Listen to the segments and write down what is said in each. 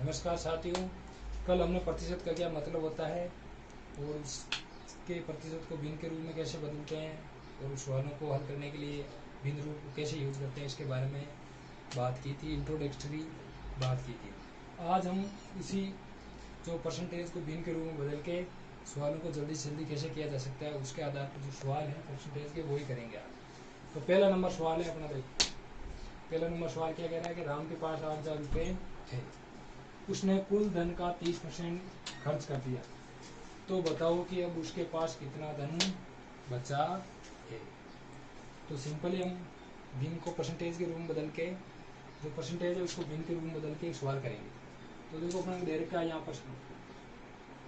नमस्कार साथियों, कल हमने प्रतिशत का क्या मतलब होता है और उसके प्रतिशत को भिन्न के रूप में कैसे बदलते हैं और सवालों को हल करने के लिए भिन्न रूप को कैसे यूज करते हैं इसके बारे में बात की थी, इंट्रोडक्टरी बात की थी। आज हम उसी जो परसेंटेज को भिन्न के रूप में बदल के सवालों को जल्दी से जल्दी कैसे किया जा सकता है उसके आधार पर जो सवाल है परसेंटेज के वही करेंगे आज। तो पहला नंबर सवाल है अपना, देखो पहला नंबर सवाल क्या कह रहा है कि राम के पास 8,000 रुपये है, उसने कुल धन का 30% खर्च कर दिया, तो बताओ कि अब उसके पास कितना धन बचा है। तो सिंपली हम भिन्न को परसेंटेज के रूप में बदल के, जो परसेंटेज है उसको भिन्न के रूप में बदल के एक सवाल करेंगे। तो देखो अपना दे रखा है यहाँ पर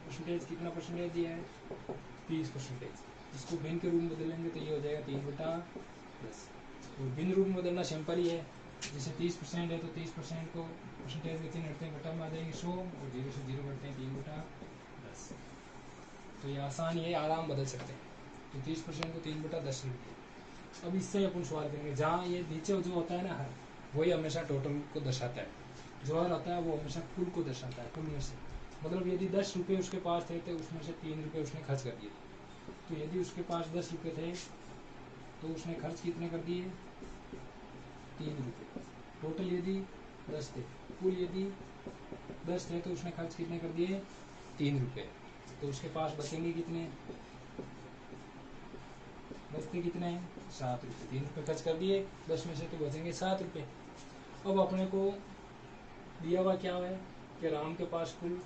परसेंटेज, कितना परसेंटेज दिया है 30%। इसको भिन्न के रूप में बदलेंगे तो ये हो जाएगा 3/10। और भिन्न रूप में बदलना सिंपल ही है, जैसे 30% है तो 30% को परसेंटेज में 3 हटते हैं, घटा में आ जाएंगे 100 और 0 से 0 घटते हैं 3/10। तो ये आसान ही है, आराम बदल सकते हैं। तो 30% को 3/10 लिख दिया। अब इससे अपन सवाल करेंगे, जहाँ ये नीचे जो होता है ना हर, वही हमेशा टोटल को दर्शाता है। जो हर होता है वो हमेशा कुल को दर्शाता है, कुल में से। मतलब यदि 10 रुपये उसके पास थे तो उसमें से 3 रुपये उसने खर्च कर दिए। तो यदि उसके पास 10 रुपये थे तो उसने खर्च कितने कर दिए 3 रुपये। टोटल यदि 10 थे, कुल यदि 10 थे तो उसने खर्च कितने कर दिए 3 रुपये। तो उसके पास बचेंगे कितने, बचते कितने हैं 7 रुपये। 3 रुपये खर्च कर दिए, 10 में से तो बचेंगे 7 रुपये। अब अपने को दिया हुआ क्या है कि राम के पास कुल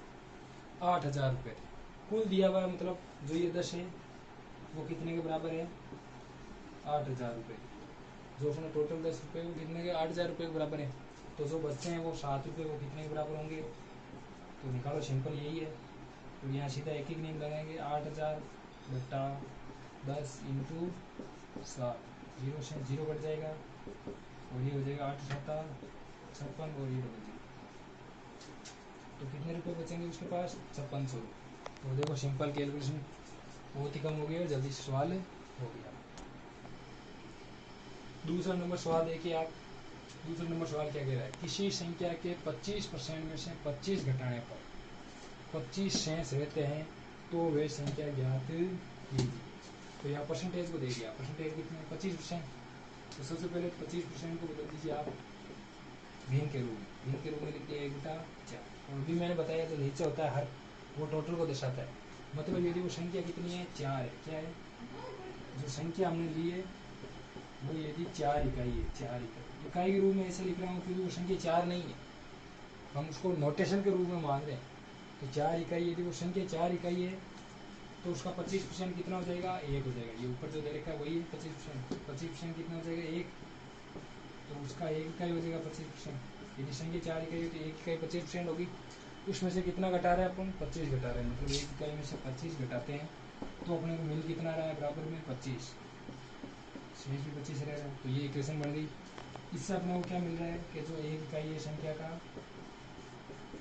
8,000 रुपये थे। कुल दिया हुआ है, मतलब जो ये 10 है वो कितने के बराबर है 8,000 रुपये। जो अपने टोटल 10 रुपये वो कितने के 8,000 रुपये के बराबर है। तो जो बचते हैं वो 7 रुपये, वो कितने के बराबर होंगे। तो निकालो, सिंपल यही है। तो यहाँ सीधा एक ही नियम लगाएंगे, 8,000 बट्टा 10 इंटू 7, 0 से 0 कट जाएगा और ये हो जाएगा 8 7 56 और ये डबल 0। तो कितने रुपए बचेंगे उसके पास 5600। तो देखो सिंपल कैलकुलेशन बहुत ही कम हो गई और जल्दी से सवाल हो गया। दूसरा नंबर सवाल देखिए आप। दूसरा नंबर सवाल क्या कह रहा है, किसी संख्या के 25% में से 25 घटाने पर 25 शेष रहते हैं तो वे संख्या ज्ञात कीजिए। तो यहाँ परसेंटेज को दे दिया, परसेंटेज कितने 25%। तो सबसे पहले 25% को बदल दीजिए आप भिन्न के रूप में, भिन्न के रूप में लिख दिया 1/4। और अभी मैंने बताया जो नीचे होता है हर, वो टोटल को दर्शाता है। मतलब यदि वो संख्या कितनी है 4 है, क्या है जो संख्या हमने ली है वो यदि 4 इकाई है, 4 इकाई के रूप में ऐसे लिख रहा हूँ क्योंकि वो संख्या 4 नहीं है, हम उसको नोटेशन के रूप में मान रहे हैं। तो 4 इकाई, यदि वो संख्या 4 इकाई है तो उसका 25% कितना हो जाएगा 1 हो जाएगा। ये ऊपर जो दे रखा है वही है 25%। 25% कितना हो जाएगा 1, तो उसका 1 इकाई हो जाएगा 25%। यदि संख्या 4 इकाई है तो 1 इकाई 25% होगी। उसमें से कितना घटा रहे हैं अपन 25 घटा रहे हैं, मतलब 1 इकाई में से 25 घटाते हैं तो अपने को मिल कितना रहा है बराबर में 25, शेष भी 25 रह रहा है। तो ये इक्वेशन बन गई। इससे अपने को क्या मिल रहा है कि जो 1 इकाई है संख्या का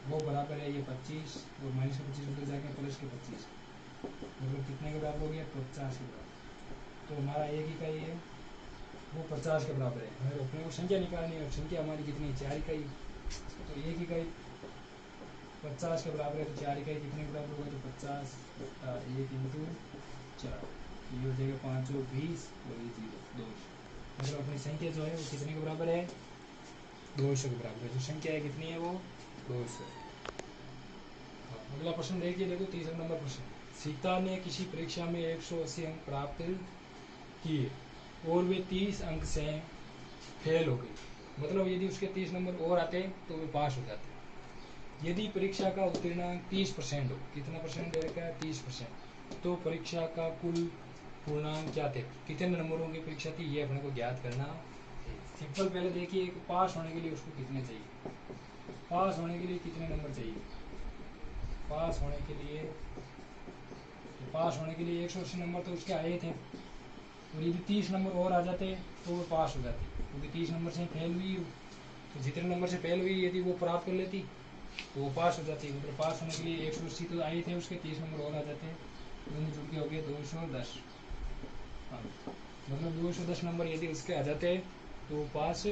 वो बराबर है ये 25 और माइनस के 25 उधर जाके प्लस के 25, मतलब कितने के बराबर हो गया 50 के बराबर। तो हमारा 1 इकाई है वो 50 के बराबर है। हमें अपने को संख्या निकालनी है, संख्या हमारी कितनी है 4 इकाई। तो 1 इकाई 50 के बराबर है तो 4 इकाई कितने के बराबर होगा, तो 50 बट्टा 1 इंटू 4, ये हो जाएगा 5 और 20 और ये 0 200। मतलब अपनी संख्या जो है वो कितने के बराबर है 200 के बराबर है। जो संख्या है कितनी है वो 200। अगला प्रश्न देखिए, देखो तीसरा नंबर प्रश्न, सीता ने किसी परीक्षा में 180 अंक प्राप्त किए और वे 30 अंक से फेल हो गई। मतलब यदि उसके 30 नंबर और आते तो वे पास हो जाते। यदि परीक्षा का उत्तीर्णांक 30% हो, कितना परसेंट दे रखा है 30%, तो परीक्षा का कुल पूर्णांक क्या थे, कितने नंबरों की परीक्षा थी, ये अपने को ज्ञात करना है। सिंपल पहले देखिए कि पास होने के लिए उसको कितने चाहिए, पास होने के लिए कितने नंबर चाहिए। पास होने के लिए, तो पास होने के लिए 180 नंबर तो उसके आए थे, और यदि 30 नंबर और आ जाते तो वो पास हो जाती। क्योंकि 30 नंबर से फेल हुई, तो जितने नंबर से फेल हुई यदि वो प्राप्त कर लेती तो वो पास हो जाती। मतलब पास होने के लिए 180 तो आए थे उसके, 30 नंबर और आ जाते हैं, दोनों जुड़ के हो गए 210। मतलब 210 नंबर यदि उसके आ जाते तो वो पास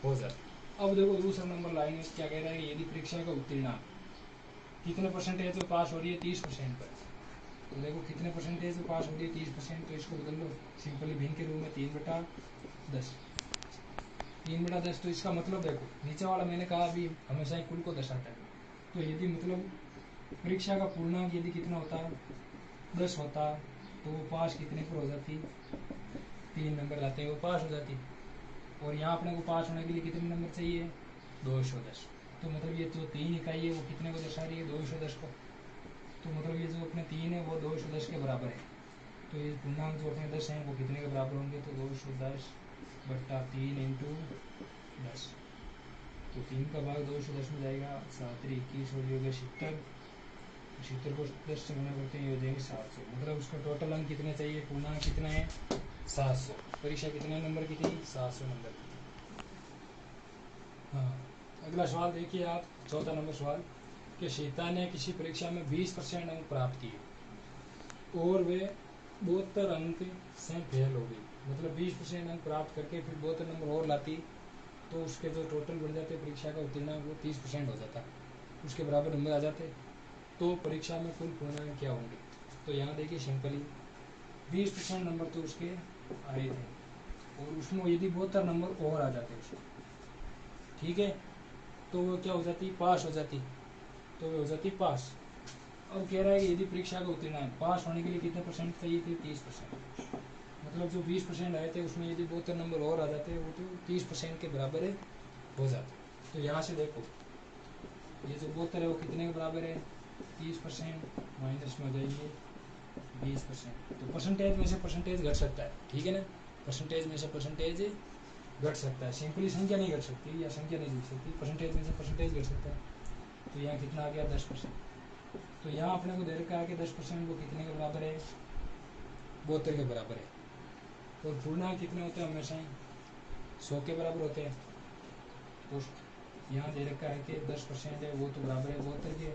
हो जाते। अब देखो दूसरा नंबर लाइन में क्या कह रहा है, यदि परीक्षा का उत्तीर्ण कितने परसेंटेज में पास हो रही है, 30% पर। तो देखो कितने परसेंटेज में पास हो रही है, 30%, तो इसको बदल लो सिंपली भिन्न के रूप में 3/10। 3/10, तो इसका मतलब देखो नीचे वाला मैंने कहा अभी हमेशा ही कुल को दर्शाता है। तो यदि मतलब परीक्षा का पूर्णांक यदि कितना होता, 10 होता, तो वो पास कितने पर हो जाती, 3 नंबर लाते हैं वो पास हो जाती। और यहाँ अपने को पास होने के लिए कितने नंबर चाहिए, 210। तो मतलब ये जो 3 इकाई है वो कितने को दर्शा रही है, 210 को। तो मतलब ये जो अपने 3 है वो 210 के बराबर है। तो ये पूर्णांक जो अपने 10 हैं वो कितने के बराबर होंगे, तो 210/3 × 10। तो 3 का भाग 210 में जाएगा, 7 × 21 और ये हो गया 70। 70 को 10 से गुणा करते हैं, ये हो जाएंगे 700। मतलब उसका टोटल अंक कितने चाहिए, पूर्णांक कितना है, 700। परीक्षा कितने नंबर की थी, 700 नंबर की थी। हाँ, अगला सवाल देखिए आप, चौथा नंबर सवाल कि सीता ने किसी परीक्षा में 20% अंक प्राप्त किए और वे 72 अंक से फेल हो गई। मतलब 20% अंक प्राप्त करके फिर 72 नंबर और लाती, तो उसके जो टोटल बढ़ जाते परीक्षा का उत्तीर्ण वो 30% हो जाता, उसके बराबर नंबर आ जाते। तो परीक्षा में कुल पूर्णांक क्या होंगे। तो यहाँ देखिए सिंपली 20% नंबर तो उसके आए थे और उसमें यदि 72 नंबर और आ जाते उसको, ठीक है, तो वो क्या हो जाती, पास हो जाती। तो वो हो जाती पास। अब कह रहा है कि यदि परीक्षा का उत्तीर्ण है, पास होने के लिए कितने परसेंट चाहिए थे, 30%। मतलब जो 20% आए थे उसमें यदि 72 नंबर और आ जाते वो तो 30% के बराबर हो जाते। तो यहाँ से देखो ये जो 72 है वो कितने के बराबर है, 30% माइनस में हो जाएंगे 20%। तो परसेंटेज में से परसेंटेज घट सकता है, ठीक है ना, परसेंटेज में से परसेंटेज घट सकता है। सिंपली संख्या नहीं घट सकती या संख्या नहीं जुड़ सकती, परसेंटेज में से परसेंटेज घट सकता है। तो यहाँ कितना आ गया, 10%। तो यहाँ अपने को दे रखा है कि 10% वो कितने के बराबर है, 72 के बराबर है। और पूर्णांक कितने होते हैं, हमेशा ही 100 के बराबर होते हैं। तो यहाँ दे रखा है कि 10% है वो तो बराबर है 72 के।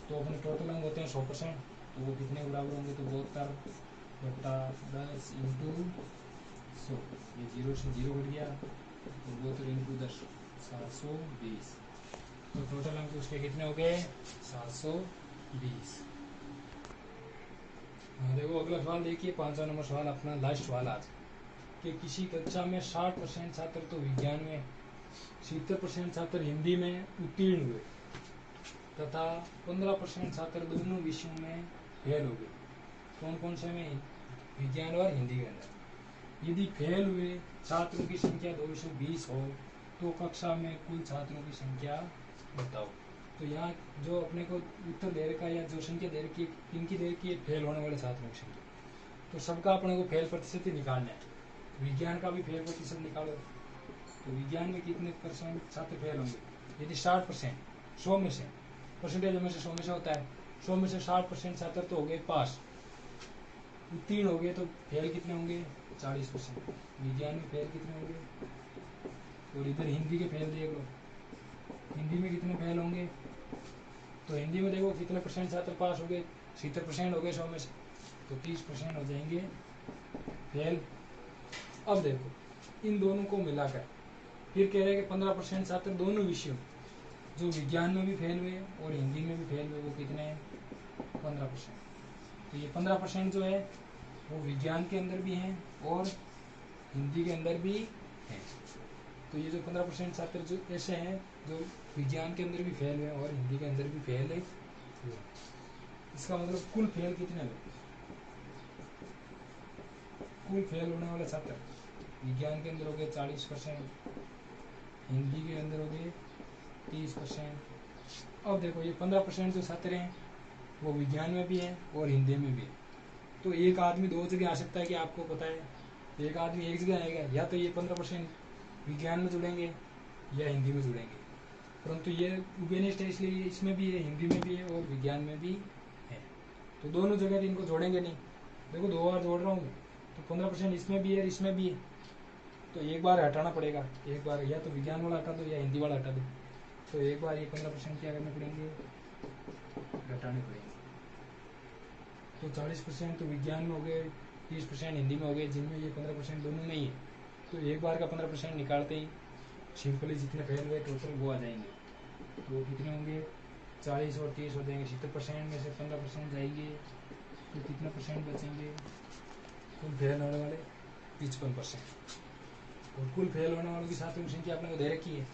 तो अपने टोटल अंक होते हैं 100%, तो वो कितने के बराबर होंगे, तो 72/10 × 100। ये 0 से 0 घट गया, तो 72 × 10 720। तो टोटल अंक उसके कितने हो गए, 720। हाँ देखो अगला सवाल देखिए, 5वां नंबर सवाल अपना लास्ट सवाल आज कि किसी कक्षा में 60% छात्र तो विज्ञान में, 70% छात्र हिंदी में उत्तीर्ण हुए तथा 15% छात्र दोनों विषयों में फेल हो गए। कौन कौन से में, विज्ञान और हिंदी के अंदर। यदि फेल हुए छात्रों की संख्या 220 हो तो कक्षा में कुल छात्रों की संख्या बताओ। तो यहाँ जो अपने को उत्तर दे रखा है या जो संख्या दे रखी है, किनकी दे रखी है, फेल होने वाले छात्रों की संख्या। तो सबका अपने को फेल प्रतिशत ही निकालना है। विज्ञान का भी फेल प्रतिशत निकालो। तो विज्ञान में कितने परसेंट छात्र फेल होंगे, यदि 60%, 100 में से, परसेंटेज में से 100 में से होता है, 100 में से 60% छात्र तो हो गए पास, उत्तीर्ण हो गए। तो फेल कितने होंगे, 40%। विज्ञान में फेल कितने होंगे, और इधर हिंदी के फेल देख लो, हिंदी में कितने फेल होंगे। तो हिंदी में देखो कितने परसेंट छात्र पास हो गए, 70% हो गए 100 में से, तो 30% हो जाएंगे फेल। अब देखो इन दोनों को मिलाकर फिर कह रहे हैं कि 15% छात्र दोनों विषयों, जो विज्ञान में भी फेल हुए और हिंदी में भी फेल हुए, वो कितने हैं, 15%। तो ये 15% जो है वो विज्ञान के अंदर भी हैं और हिंदी के अंदर भी हैं। तो ये जो 15% छात्र जो ऐसे हैं जो विज्ञान के अंदर भी फेल हुए और हिंदी के अंदर भी फेल हुए। इसका मतलब कुल फेल कितने हुए, कुल फेल होने वाले छात्र विज्ञान के अंदर हो गए 40%, हिंदी के अंदर हो गए 30%। अब देखो ये 15% जो छात्र हैं वो विज्ञान में भी हैं और हिंदी में भी है। तो एक आदमी दो जगह आ सकता है कि आपको पता है, एक आदमी एक जगह आएगा, या तो ये 15% विज्ञान में जुड़ेंगे या हिंदी में जुड़ेंगे। परंतु ये उभयनिष्ठ है इसलिए इसमें भी है, हिंदी में भी है और विज्ञान में भी है। तो दोनों जगह इनको जोड़ेंगे नहीं। देखो 2 बार जोड़ रहा हूँ, तो 15% इसमें भी है इसमें भी है, तो एक बार हटाना पड़ेगा। एक बार या तो विज्ञान वाला हटा दो या हिंदी वाला हटा दो। तो एक बार ये 15% क्या करने पड़ेंगे, घटाने पड़ेंगे। तो 40% तो विज्ञान में हो गए, 30% हिंदी में हो गए, जिनमें ये 15% दोनों नहीं है। तो एक बार का 15% निकालते ही सिंपली जितने फेल हुए टोटल वो आ जाएंगे। तो कितने होंगे, 40 और 30 हो जाएंगे, 70% में से 15% जाएंगे तो कितना परसेंट बचेंगे, कुल फेल होने वाले 55%। और कुल फेल होने वालों की साथ संख्या अपने को दे रखी है,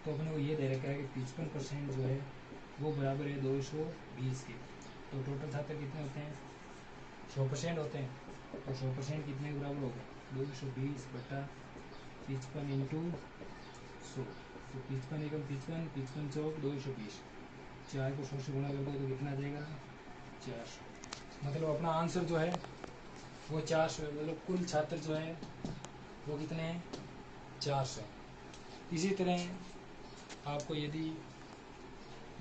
तो अपने को ये दे रखा है कि 55% जो है वो बराबर है 220 के। तो टोटल छात्र कितने होते हैं, 100% होते हैं। तो 100% कितने बराबर होगा, 220 बटा 55 इंटू 100। तो 55 एकम 55, 55 चौक 220, 4 को 100 से गुणा कर दो तो कितना आ जाएगा, 400। मतलब अपना आंसर जो है वो 400 है। मतलब कुल छात्र जो है वो कितने हैं, 400। इसी तरह आपको यदि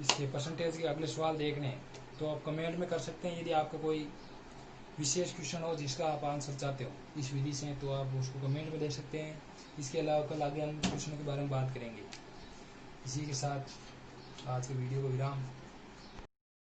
इसके परसेंटेज के अगले सवाल देखने हैं तो आप कमेंट में कर सकते हैं। यदि आपका कोई विशेष क्वेश्चन हो जिसका आप आंसर चाहते हो इस विधि से, तो आप उसको कमेंट में दे सकते हैं। इसके अलावा कल आगे हम क्वेश्चन के बारे में बात करेंगे। इसी के साथ आज के वीडियो को विराम।